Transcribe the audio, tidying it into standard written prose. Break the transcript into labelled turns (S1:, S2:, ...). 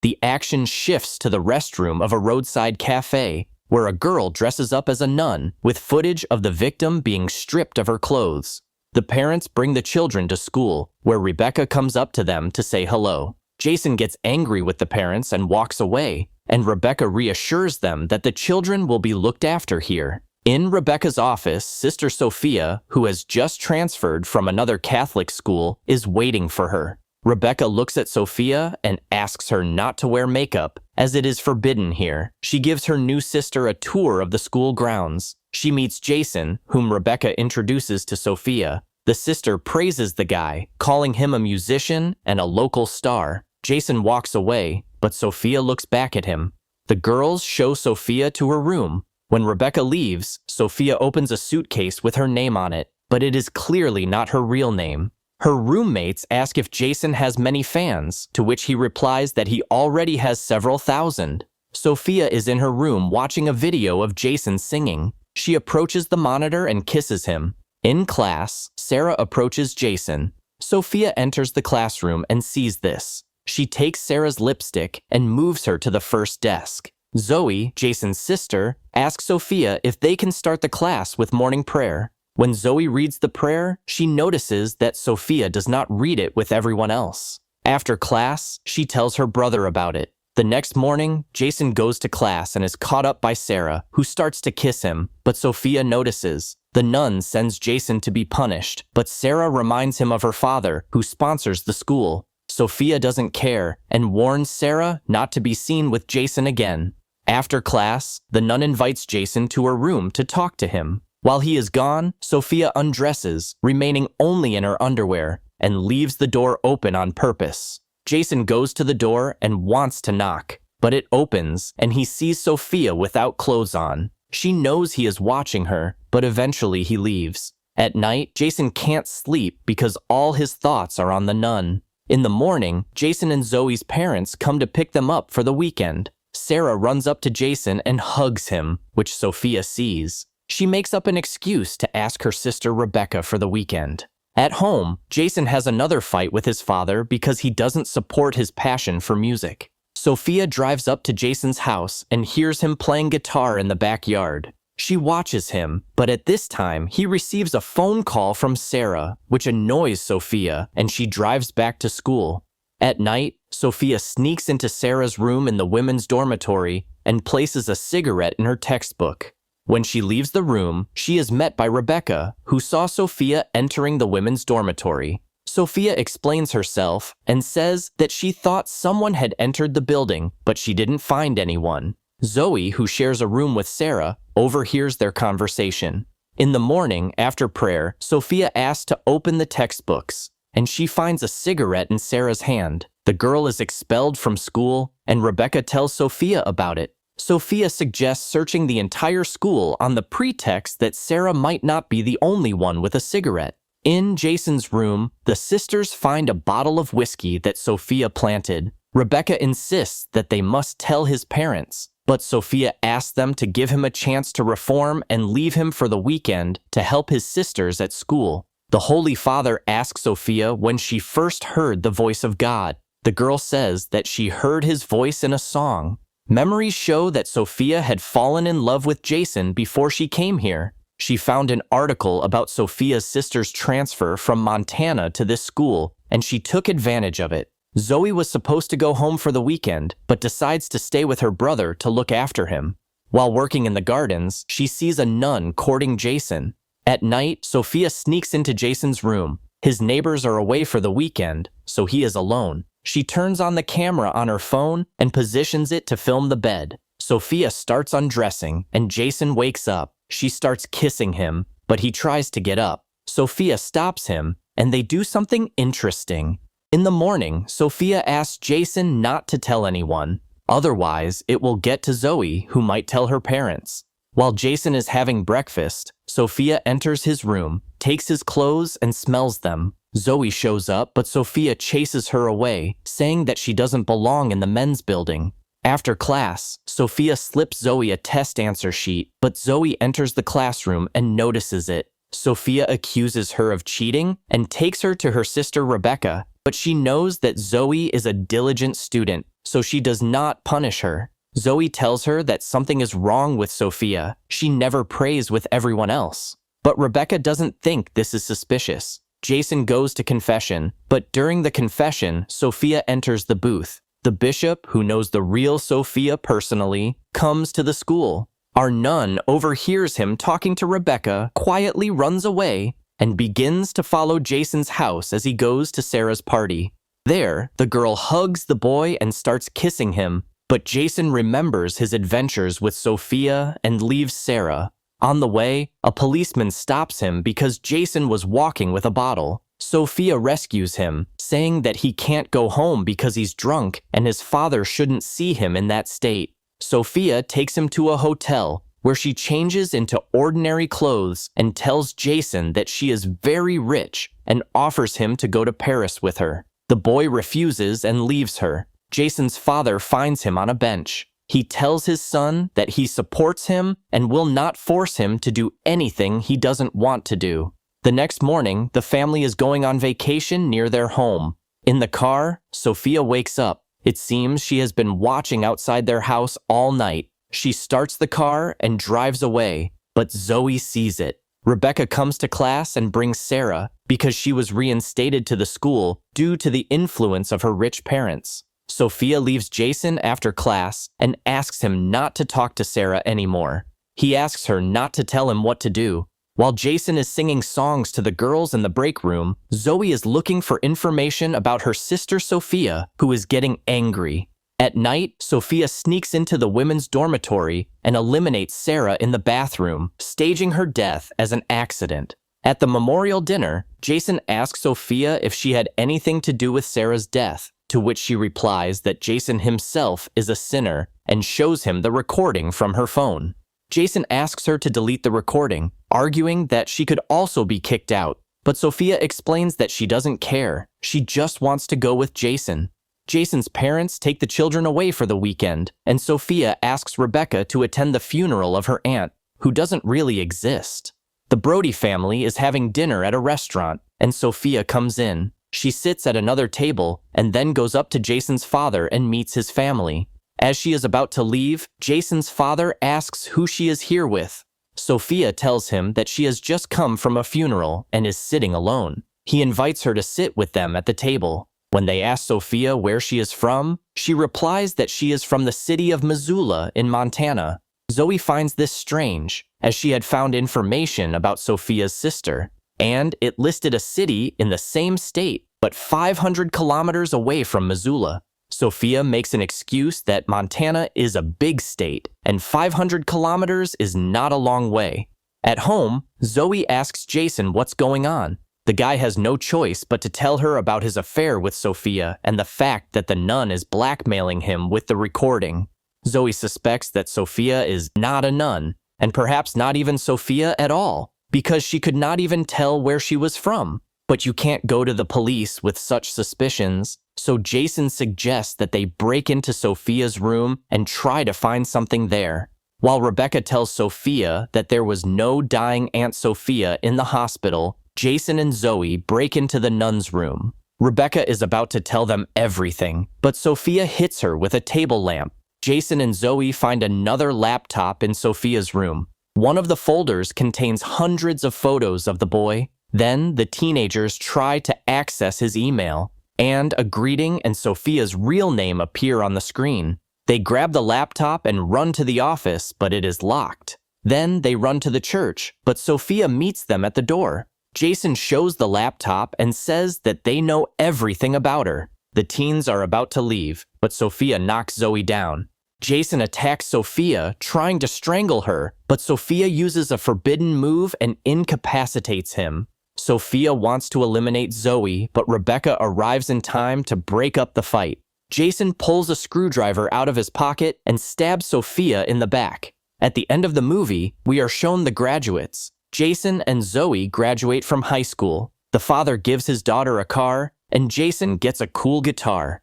S1: The action shifts to the restroom of a roadside cafe, where a girl dresses up as a nun, with footage of the victim being stripped of her clothes. The parents bring the children to school, where Rebecca comes up to them to say hello. Jason gets angry with the parents and walks away, and Rebecca reassures them that the children will be looked after here. In Rebecca's office, Sister Sophia, who has just transferred from another Catholic school, is waiting for her. Rebecca looks at Sophia and asks her not to wear makeup, as it is forbidden here. She gives her new sister a tour of the school grounds. She meets Jason, whom Rebecca introduces to Sophia. The sister praises the guy, calling him a musician and a local star. Jason walks away, but Sophia looks back at him. The girls show Sophia to her room. When Rebecca leaves, Sophia opens a suitcase with her name on it, but it is clearly not her real name. Her roommates ask if Jason has many fans, to which he replies that he already has several thousand. Sophia is in her room watching a video of Jason singing. She approaches the monitor and kisses him. In class, Sarah approaches Jason. Sophia enters the classroom and sees this. She takes Sarah's lipstick and moves her to the first desk. Zoe, Jason's sister, asks Sophia if they can start the class with morning prayer. When Zoe reads the prayer, she notices that Sophia does not read it with everyone else. After class, she tells her brother about it. The next morning, Jason goes to class and is caught up by Sarah, who starts to kiss him, but Sophia notices. The nun sends Jason to be punished, but Sarah reminds him of her father, who sponsors the school. Sophia doesn't care and warns Sarah not to be seen with Jason again. After class, the nun invites Jason to her room to talk to him. While he is gone, Sophia undresses, remaining only in her underwear, and leaves the door open on purpose. Jason goes to the door and wants to knock, but it opens and he sees Sophia without clothes on. She knows he is watching her, but eventually he leaves. At night, Jason can't sleep because all his thoughts are on the nun. In the morning, Jason and Zoe's parents come to pick them up for the weekend. Sarah runs up to Jason and hugs him, which Sophia sees. She makes up an excuse to ask her sister Rebecca for the weekend. At home, Jason has another fight with his father because he doesn't support his passion for music. Sophia drives up to Jason's house and hears him playing guitar in the backyard. She watches him, but at this time, he receives a phone call from Sarah, which annoys Sophia, and she drives back to school. At night, Sophia sneaks into Sarah's room in the women's dormitory and places a cigarette in her textbook. When she leaves the room, she is met by Rebecca, who saw Sophia entering the women's dormitory. Sophia explains herself and says that she thought someone had entered the building, but she didn't find anyone. Zoe, who shares a room with Sarah, overhears their conversation. In the morning, after prayer, Sophia asks to open the textbooks, and she finds a cigarette in Sarah's hand. The girl is expelled from school, and Rebecca tells Sophia about it. Sophia suggests searching the entire school on the pretext that Sarah might not be the only one with a cigarette. In Jason's room, the sisters find a bottle of whiskey that Sophia planted. Rebecca insists that they must tell his parents, but Sophia asks them to give him a chance to reform and leave him for the weekend to help his sisters at school. The Holy Father asks Sophia when she first heard the voice of God. The girl says that she heard his voice in a song. Memories show that Sophia had fallen in love with Jason before she came here. She found an article about Sophia's sister's transfer from Montana to this school, and she took advantage of it. Zoe was supposed to go home for the weekend, but decides to stay with her brother to look after him. While working in the gardens, she sees a nun courting Jason. At night, Sophia sneaks into Jason's room. His neighbors are away for the weekend, so he is alone. She turns on the camera on her phone and positions it to film the bed. Sophia starts undressing, and Jason wakes up. She starts kissing him, but he tries to get up. Sophia stops him, and they do something interesting. In the morning, Sophia asks Jason not to tell anyone. Otherwise, it will get to Zoe, who might tell her parents. While Jason is having breakfast, Sophia enters his room, takes his clothes, and smells them. Zoe shows up, but Sophia chases her away, saying that she doesn't belong in the men's building. After class, Sophia slips Zoe a test answer sheet, but Zoe enters the classroom and notices it. Sophia accuses her of cheating and takes her to her sister Rebecca. But she knows that Zoe is a diligent student, so she does not punish her. Zoe tells her that something is wrong with Sophia. She never prays with everyone else. But Rebecca doesn't think this is suspicious. Jason goes to confession, but during the confession, Sophia enters the booth. The bishop, who knows the real Sophia personally, comes to the school. Our nun overhears him talking to Rebecca, quietly runs away, and begins to follow Jason's house as he goes to Sarah's party. There, the girl hugs the boy and starts kissing him, but Jason remembers his adventures with Sophia and leaves Sarah. On the way, a policeman stops him because Jason was walking with a bottle. Sophia rescues him, saying that he can't go home because he's drunk and his father shouldn't see him in that state. Sophia takes him to a hotel, where she changes into ordinary clothes and tells Jason that she is very rich and offers him to go to Paris with her. The boy refuses and leaves her. Jason's father finds him on a bench. He tells his son that he supports him and will not force him to do anything he doesn't want to do. The next morning, the family is going on vacation near their home. In the car, Sophia wakes up. It seems she has been watching outside their house all night. She starts the car and drives away, but Zoe sees it. Rebecca comes to class and brings Sarah because she was reinstated to the school due to the influence of her rich parents. Sophia leaves Jason after class and asks him not to talk to Sarah anymore. He asks her not to tell him what to do. While Jason is singing songs to the girls in the break room, Zoe is looking for information about her sister Sophia, who is getting angry. At night, Sophia sneaks into the women's dormitory and eliminates Sarah in the bathroom, staging her death as an accident. At the memorial dinner, Jason asks Sophia if she had anything to do with Sarah's death, to which she replies that Jason himself is a sinner and shows him the recording from her phone. Jason asks her to delete the recording, arguing that she could also be kicked out. But Sophia explains that she doesn't care. She just wants to go with Jason. Jason's parents take the children away for the weekend, and Sophia asks Rebecca to attend the funeral of her aunt, who doesn't really exist. The Brody family is having dinner at a restaurant, and Sophia comes in. She sits at another table and then goes up to Jason's father and meets his family. As she is about to leave, Jason's father asks who she is here with. Sophia tells him that she has just come from a funeral and is sitting alone. He invites her to sit with them at the table. When they ask Sophia where she is from, she replies that she is from the city of Missoula in Montana. Zoe finds this strange, as she had found information about Sophia's sister, and it listed a city in the same state, but 500 kilometers away from Missoula. Sophia makes an excuse that Montana is a big state, and 500 kilometers is not a long way. At home, Zoe asks Jason what's going on. The guy has no choice but to tell her about his affair with Sophia and the fact that the nun is blackmailing him with the recording. Zoe suspects that Sophia is not a nun, and perhaps not even Sophia at all, because she could not even tell where she was from. But you can't go to the police with such suspicions, so Jason suggests that they break into Sophia's room and try to find something there. While Rebecca tells Sophia that there was no dying Aunt Sophia in the hospital, Jason and Zoe break into the nun's room. Rebecca is about to tell them everything, but Sophia hits her with a table lamp. Jason and Zoe find another laptop in Sophia's room. One of the folders contains hundreds of photos of the boy. Then the teenagers try to access his email, and a greeting and Sophia's real name appear on the screen. They grab the laptop and run to the office, but it is locked. Then they run to the church, but Sophia meets them at the door. Jason shows the laptop and says that they know everything about her. The teens are about to leave, but Sophia knocks Zoe down. Jason attacks Sophia, trying to strangle her, but Sophia uses a forbidden move and incapacitates him. Sophia wants to eliminate Zoe, but Rebecca arrives in time to break up the fight. Jason pulls a screwdriver out of his pocket and stabs Sophia in the back. At the end of the movie, we are shown the graduates. Jason and Zoe graduate from high school. The father gives his daughter a car, and Jason gets a cool guitar.